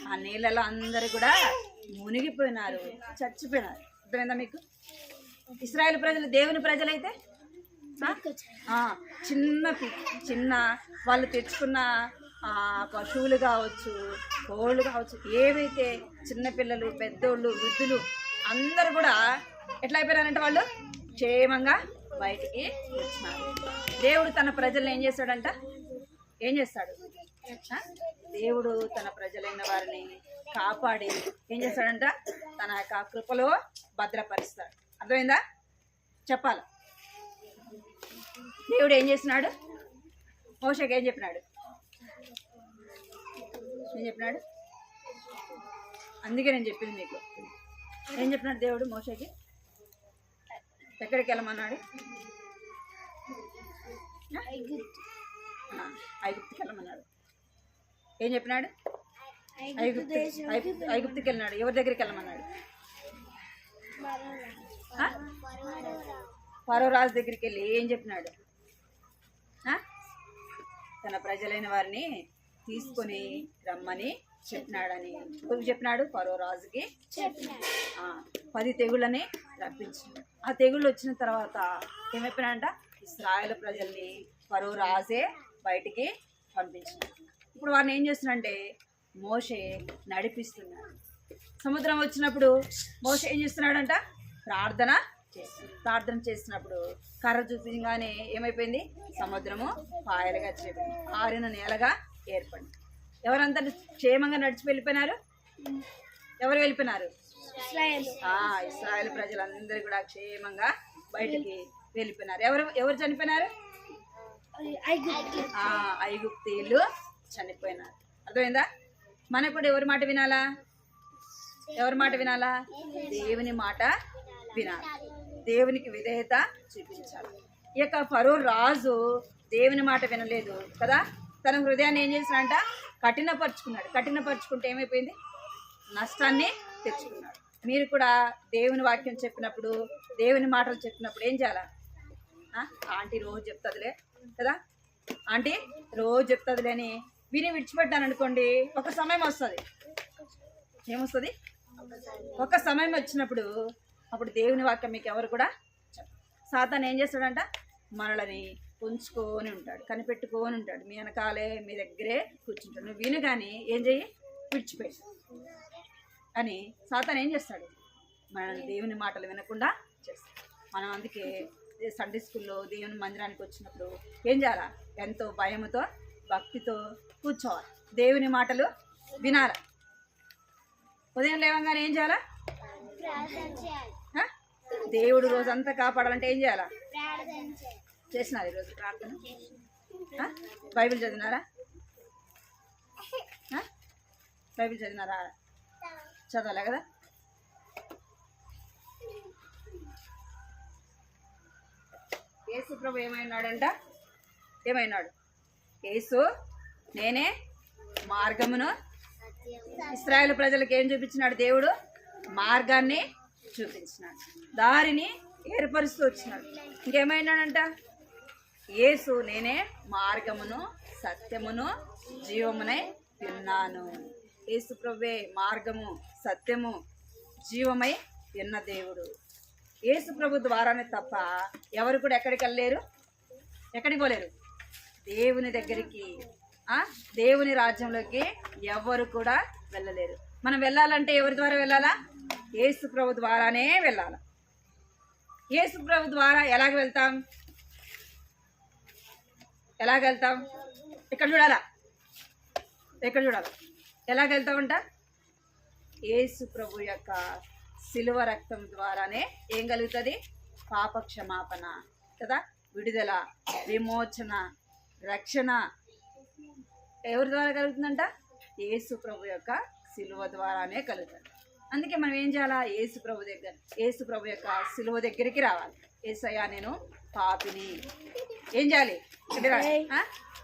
ఆ నీళ్ళలో అందరూ కూడా మునిగిపోయినారు చచ్చిపోయినారు అర్థమైందా మీకు ఇశ్రాయేలు ప్రజలు దేవుని ప్రజలైతే చిన్న వాళ్ళు తెచ్చుకున్న పశువులు కావచ్చు కోళ్ళు కావచ్చు ఏవైతే చిన్నపిల్లలు పెద్దోళ్ళు వృద్ధులు అందరూ కూడా ఎట్లా అయిపోయినారంటే వాళ్ళు క్షేమంగా బయటికి వచ్చినారు దేవుడు తన ప్రజలను ఏం చేస్తాడంట ఏం చేస్తాడు దేవుడు తన ప్రజలైన వారిని కాపాడి ఏం చేస్తాడంట తన యొక్క కృపలో భద్రపరుస్తాడు అర్థమైందా చెప్పాలి దేవుడు ఏం చేస్తున్నాడు మోషేకి ఏం చెప్పినాడు అందుకే నేను చెప్పింది మీకు ఏం చెప్పినాడు దేవుడు మోషేకి ఎక్కడికి వెళ్ళమన్నాడు ఐగుప్తుకి వెళ్ళమన్నాడు ఏం చెప్పినాడు ఐగుప్తుకి వెళ్ళినాడు ఎవరి దగ్గరికి వెళ్ళమన్నాడు ఫరో రాజు దగ్గరికి వెళ్ళి ఏం చెప్పినాడు తన ప్రజలైన వారిని తీసుకొని రమ్మని చెప్పినాడని చెప్పినాడు ఫరో రాజుకి 10 తెగుళ్ళని రప్పించాడు ఆ తెగుళ్ళు వచ్చిన తర్వాత ఏమైపోయినాడంట ఇశ్రాయేలు ప్రజల్ని ఫరో రాజే బయటికి పంపించాడు ఇప్పుడు వారిని ఏం చేస్తున్నాడంటే మోషే నడిపిస్తున్నాడు సముద్రం వచ్చినప్పుడు మోషే ఏం చేస్తున్నాడంట ప్రార్థన చేసినప్పుడు కర్ర చూపించగానే ఏమైపోయింది సముద్రము పాయలుగా చేరింది ఆరిన నేలగా ఏర్పడింది ఎవరంతా క్షేమంగా నడిచి వెళ్ళిపోయినారు ఎవరు వెళ్ళిపోయినారు ఇశ్రాయేలు ప్రజలందరూ కూడా క్షేమంగా బయటికి వెళ్ళిపోయినారు ఎవరు చనిపోయినారు ఐగుప్తీయులు చనిపోయినాడు. అర్థమైందా? మనకు కూడా ఎవరి మాట వినాలా? ఎవరి మాట వినాలా? దేవుని మాట వినాలి. దేవునికి విధేయత చూపించాలి. ఈ యొక్క ఫరో రాజు దేవుని మాట వినలేదు కదా, తన హృదయాన్ని ఏం చేసినాడంట? కఠినపరుచుకున్నాడు. కఠినపరుచుకుంటే ఏమైపోయింది? నష్టాన్ని తెచ్చుకున్నాడు. మీరు కూడా దేవుని వాక్యం చెప్పినప్పుడు, దేవుని మాటలు చెప్పినప్పుడు ఏం చేయాలా? ఆంటీ రోజు చెప్తుందిలే కదా, ఆంటీ రోజు చెప్తుందిలే అని విని విడిచిపెట్టాను అనుకోండి, ఒక సమయం వస్తుంది. ఏమొస్తుంది? ఒక సమయం వచ్చినప్పుడు అప్పుడు దేవుని వాక్యం మీకు ఎవరు కూడా సాతాను ఏం చేస్తాడంట? మనలని ఉంచుకొని ఉంటాడు, కనిపెట్టుకొని ఉంటాడు, మీ వెనకాలే మీ దగ్గరే కూర్చుంటాడు. నువ్వు విను కానీ ఏం చెయ్యి? విడిచిపెట్టు అని సాతాను ఏం చేస్తాడు? మనల్ని దేవుని మాటలు వినకుండా చేస్తాడు. మనం అందుకే సండే స్కూల్లో దేవుని మందిరానికి వచ్చినప్పుడు ఏం చేయాలా? ఎంతో భయముతో భక్తితో కూర్చోవాలి, దేవుని మాటలు వినాలి. ఉదయం లేవగానే ఏం చేయాలా? దేవుడు రోజంతా కాపాడాలంటే ఏం చేయాలా? చేసినారు ఈరోజు ప్రార్థన? బైబిల్ చదివినారా? బైబిల్ చదివినారా? చదవాలే కదా. యేసు ప్రభు ఏమైనాడంట? ఏమైనాడు? యేసు నేనే మార్గమును. ఇశ్రాయేలు ప్రజలకు ఏం చూపించినాడు? దేవుడు మార్గాన్ని చూపించినాడు, దారిని ఏర్పరుస్తూ వచ్చినాడు. ఇంకేమైనాడంట? యేసు నేనే మార్గమును సత్యమును జీవమునై ఉన్నాను. యేసు ప్రభువే మార్గము సత్యము జీవమై ఉన్న దేవుడు. యేసు ప్రభు ద్వారానే తప్ప ఎవరు కూడా ఎక్కడికి వెళ్ళలేరు, ఎక్కడికి పోలేరు? దేవుని దగ్గరికి, దేవుని రాజ్యంలోకి ఎవరు కూడా వెళ్ళలేరు. మనం వెళ్ళాలంటే ఎవరి ద్వారా వెళ్ళాలా? యేసు ప్రభు ద్వారానే వెళ్ళాలి. యేసు ప్రభు ద్వారా ఎలాగ వెళ్తాం? ఎలాగ వెళ్తాం? ఎక్కడ చూడాలా? ఎక్కడ చూడాలి? ఎలాగ వెళ్తామంట? యేసు ప్రభు యొక్క శిలువ రక్తం ద్వారానే ఏం కలుగుతుంది? పాప క్షమాపణ కదా, విడుదల, విమోచన, రక్షణ ఎవరి ద్వారా కలుగుతుందంట? యేసు ప్రభు యొక్క శిలువ ద్వారానే కలుగుతుంది. అందుకే మనం ఏం చేయాలా? యేసు ప్రభు యొక్క శిలువ దగ్గరికి రావాలి. యేసయ్యా నేను పాపిని, ఏం చేయాలి?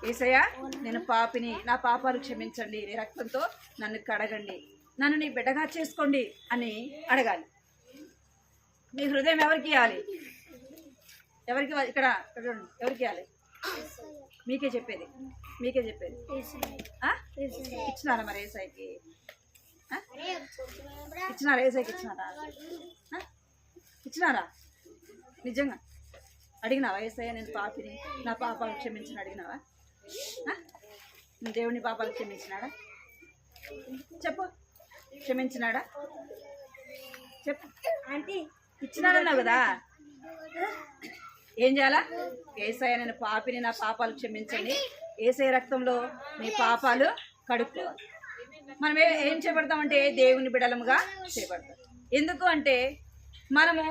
యేసయ్యా నేను పాపిని, నా పాపాలు క్షమించండి, నీ రక్తంతో నన్ను కడగండి, నన్ను నీ బిడ్డగా చేసుకోండి అని అడగాలి. మీ హృదయం ఎవరికి ఇవ్వాలి? ఎవరికి? ఇక్కడ చూడండి, ఎవరికి ఇవ్వాలి? మీకే చెప్పేది, మీకే చెప్పేది. ఇచ్చినారా మరి యేసయ్యకి? ఇచ్చినారా? యేసయ్యకి ఇచ్చినారా? ఇచ్చినారా? నిజంగా అడిగినావా? యేసయ్య నేను పాపిని, నా పాపాలు క్షమించిన అడిగినావా? దేవుని పాపాలు క్షమించినాడా? చెప్పు, క్షమించినాడా? చెప్పు. ఆంటీ ఇచ్చినాడన్నావు కదా, ఏం చేయాలా? యేసయ్య నేను పాపిని, నా పాపాలు క్షమించండి, యేసయ్య రక్తంలో నీ పాపాలు కడుక్కోవాలి. మనం ఏం చేపడతామంటే దేవుని బిడలముగా చేపడతాం. ఎందుకు అంటే మనము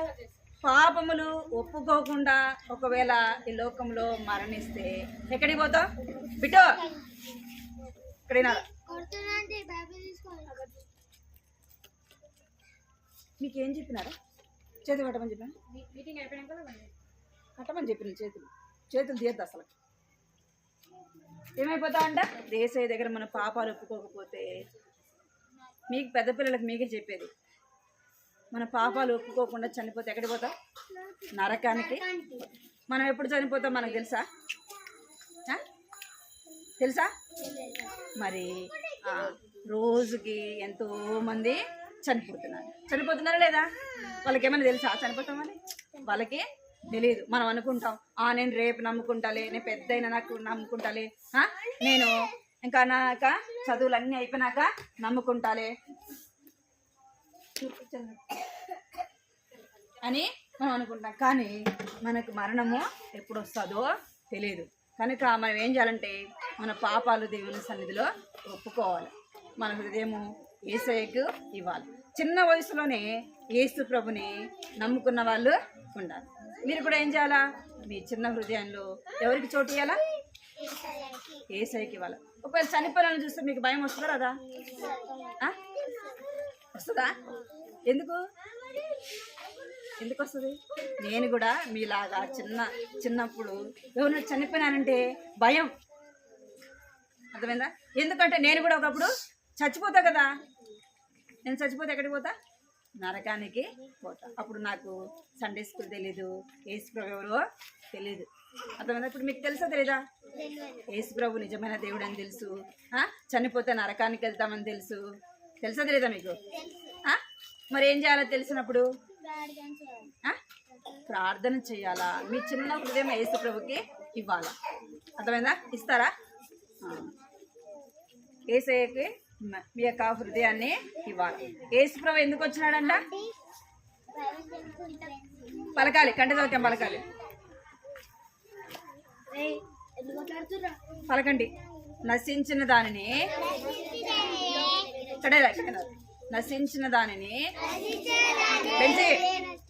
పాపములు ఒప్పుకోకుండా ఒకవేళ ఈ లోకంలో మరణిస్తే ఎక్కడికి పోతాం? బిడ్డో ఇక్కడైనా మీకేం చెప్పినారా? చేతులు కట్టమని చెప్పిన, కట్టమని చెప్పిన చేతులు తీయద్దు. అసలు ఏమైపోతామంట? యేసయ్య దగ్గర మన పాపాలు ఒప్పుకోకపోతే, మీకు పెద్ద పిల్లలకు మీకే చెప్పేది, మన పాపాలు ఒప్పుకోకుండా చనిపోతే ఎక్కడికి పోతాం? నరకానికి. మనం ఎప్పుడు చనిపోతాం మనకు తెలుసా? తెలుసా? మరి రోజుకి ఎంతోమంది చనిపోతున్నారా లేదా? వాళ్ళకి ఏమైనా తెలుసా చనిపోతామని? వాళ్ళకి తెలియదు. మనం అనుకుంటాం, నేను రేపు నమ్ముకుంటాలే, నేను పెద్ద అయినా నాకు నమ్ముకుంటాలే, నేను ఇంకా నాక చదువులు అన్నీ అయిపోయినాక నమ్ముకుంటాలే అని మనం అనుకుంటాం. కానీ మనకు మరణము ఎప్పుడు వస్తుందో తెలియదు. కనుక మనం ఏం చేయాలంటే మన పాపాలు దేవుని సన్నిధిలో ఒప్పుకోవాలి, మన హృదయము యేసయ్యకు ఇవ్వాలి. చిన్న వయసులోనే యేసు ప్రభుని నమ్ముకున్న వాళ్ళు ఉండాలి. మీరు కూడా ఏం చేయాలా? మీ చిన్న హృదయంలో ఎవరికి చోటు ఇవ్వాలా? యేసయ్యకి ఇవ్వాలి. ఒకవేళ చనిపోవాలని చూస్తే మీకు భయం వస్తుందా రాదా? వస్తుందా? ఎందుకు వస్తుంది? నేను కూడా మీలాగా చిన్నప్పుడు ఎవరైనా చనిపోయినానంటే భయం, అర్థమైందా? ఎందుకంటే నేను కూడా ఒకప్పుడు చచ్చిపోతా కదా. నేను చచ్చిపోతే ఎక్కడికి పోతా? నరకానికి పోతా. అప్పుడు నాకు సండే స్కూల్ తెలీదు, యేసుప్రభు ఎవరో తెలీదు, అర్థమైందా? ఇప్పుడు మీకు తెలుసా తెలీదా? యేసుప్రభు నిజమైన దేవుడు అని తెలుసు, చనిపోతే నరకానికి వెళ్తామని తెలుసా తెలీదా మీకు? మరి ఏం చేయాలో తెలిసినప్పుడు ప్రార్థన చేయాలా? మీ చిన్న హృదయం యేసుప్రభుకి ఇవ్వాలా, అర్థమైందా? ఇస్తారా? యేసయ్యకి మీ యొక్క హృదయాన్ని ఇవ్వాలి. యేసుప్రభు ఎందుకు వచ్చినాడంట? పలకాలి, కంటి తలకం పలకాలి, పలకండి. నశించిన దానిని నశించిన దానిని పెంచి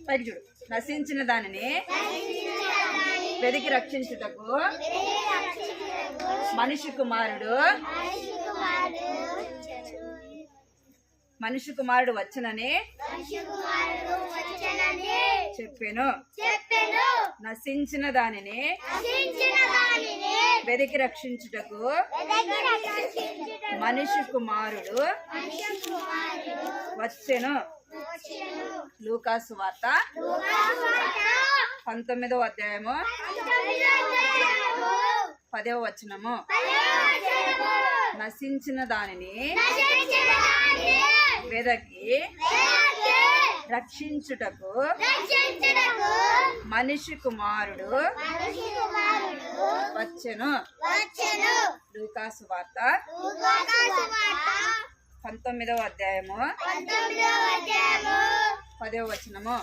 పైకి చూడు. నశించిన దానిని వెదికి రక్షించుటకు మనిషి కుమారుడు వచ్చనని చెప్పెను. నశించిన దానిని వెదికి రక్షించుటకు మనిషి కుమారుడు వచ్చెను. లూకాసు వార్త 19వ అధ్యాయము 10వ వచనము. నశించిన దానిని వెదకి రక్షించుటకు మనిషి కుమారుడు వచ్చెను. లూకాసు వార్త 19వ అధ్యాయము 10వ వచనము.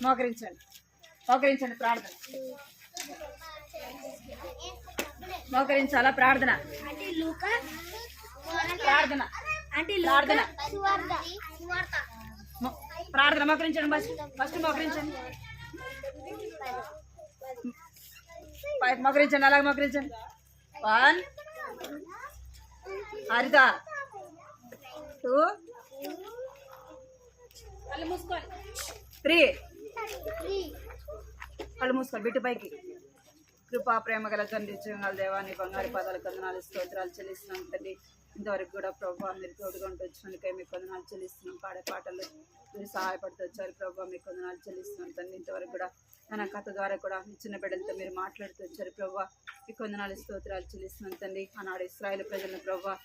మోకరించండి ప్రార్థన. మోకరించాలా? ప్రార్థన మోకరించండి. ఫస్ట్ మోకరించండి, అలాగే మోకరించండి. 1 హరిత 2 3 కళ్ళు మూసుకోవాలి. బిట్టు పైకి. కృపా ప్రేమ గల తండ్రి, జీవనాల దేవాన్ని బంగారు పాదాల కొందనాలు స్తోత్రాలు చెల్లిస్తున్నాం తండ్రి. ఇంతవరకు కూడా ప్రభావ మీరు తోడుగా వచ్చినందుకే మీకు కొందనాలు చెల్లిస్తున్నాం. పాడే పాటలు మీరు సహాయపడుతూ వచ్చారు ప్రభావ, మీకు కొందనాలు చెల్లిస్తున్నాం తండ్రి. ఇంతవరకు కూడా మన కథ ద్వారా కూడా మీ చిన్న బిడ్డలతో మీరు మాట్లాడుతూ వచ్చారు ప్రభావ, మీకు కొందనాలు స్తోత్రాలు చెల్లిస్తున్నాం తండ్రి. ఆనాడు ఇశ్రాయేలు ప్రజలను ప్రభావ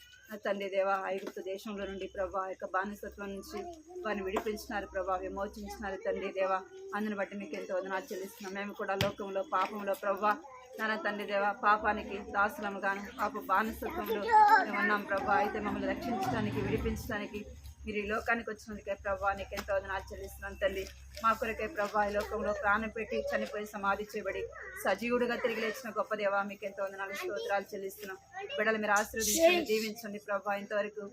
తండ్రి దేవ ఐగుప్తు దేశంలో నుండి ప్రభా యొక్క బానిసత్వం నుంచి వారిని విడిపించినారు ప్రభా, విమోచించినారు తండ్రి దేవ. అందుని బట్టి మీకు ఎంతో వందనాలు చెల్లిస్తున్నాం. మేము కూడా లోకంలో పాపంలో ప్రభా నాన్న తండ్రి దేవ పాపానికి దాసులము గాను పాప బానిసత్వంలో మేము ఉన్నాం ప్రభా. అయితే మమ్మల్ని రక్షించడానికి విడిపించడానికి మీరు ఈ లోకానికి వచ్చినందుకే ప్రభా నీకు ఎంతో వందనాలు చెల్లిస్తున్నాం తండ్రి. మా కొరకే ప్రభా ఈ లోకంలో ప్రాణం పెట్టి చనిపోయి సమాధి చేయబడి సజీవుడుగా తిరిగి లేచిన గొప్ప దేవా మీకు ఎంతో వందనాలు స్తోత్రాలు చెల్లిస్తున్నాం. బిడ్డలు మీరు ఆశీర్వదించండి, దీవించండి ప్రభా. ఇంతవరకు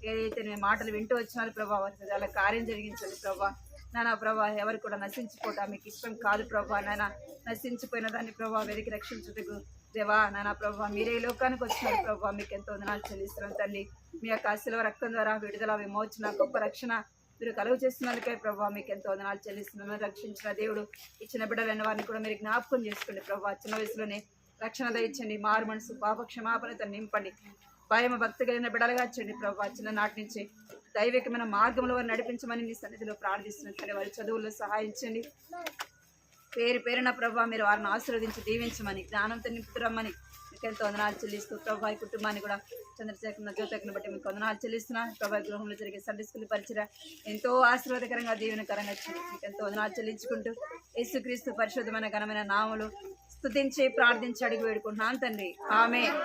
ఏదైతే నేను మాటలు వింటూ వచ్చినారు ప్రభా వారికి అలా కార్యం జరిగించండి ప్రభా. నానా ప్రభా ఎవరు కూడా నశించిపోవటం మీకు ఇష్టం కాదు ప్రభా. నాయన నశించిపోయిన దాన్ని ప్రభా వెతికి రక్షించుటకు దేవా నానా ప్రభా మీరే లోకానికి వచ్చినారు ప్రభా మీకు ఎంతో వందనాలు చెల్లిస్తున్నాం తండ్రి. మీ యొక్క శిలువ రక్తం ద్వారా విడుదల విమోచన గొప్ప రక్షణ మీరు కలుగు చేస్తున్నందుకే ప్రభా మీకు ఎంతో వందనాలు చెల్లిస్తున్నాను. రక్షించిన దేవుడు ఇచ్చిన బిడ్డలైన వారిని కూడా మీరు జ్ఞాపకం చేసుకోండి ప్రభా. చిన్న వయసులోనే రక్షణ దయచండి, మారు మనసు పాప క్షమాపణతో నింపండి, భయం భక్తి కలిగిన బిడ్డలుగా ఇచ్చండి ప్రభా. చిన్ననాటి నుంచి దైవికమైన మార్గంలో వారిని నడిపించమని మీ సన్నిధిలో ప్రార్థిస్తున్నారు. వారి చదువుల్లో సహాయించండి, పేరు పేరున ప్రభా మీరు వారిని ఆశీర్వదించి దీవించమని జ్ఞానంతో నింపుతురమ్మని మీకు ఎంతో వందనాలు చెల్లిస్తూ ప్రభా ఈ కుటుంబాన్ని కూడా చంద్రశేఖర జ్యోతకుని బట్టి మీకు వందనాలు చెల్లిస్తున్నాను ప్రభా. గృహంలో జరిగే సండే స్కూల్ పరిచయ ఎంతో ఆశీర్వాదకరంగా దీవెనకరంగా వచ్చింది. మీకు ఎంతో వందనాలు చెల్లించుకుంటూ యేసుక్రీస్తు పరిశుద్ధమైన ఘనమైన నామములు స్తుతించి ప్రార్థించి అడిగి వేడుకుంటున్నాను తండ్రి. ఆమేన్.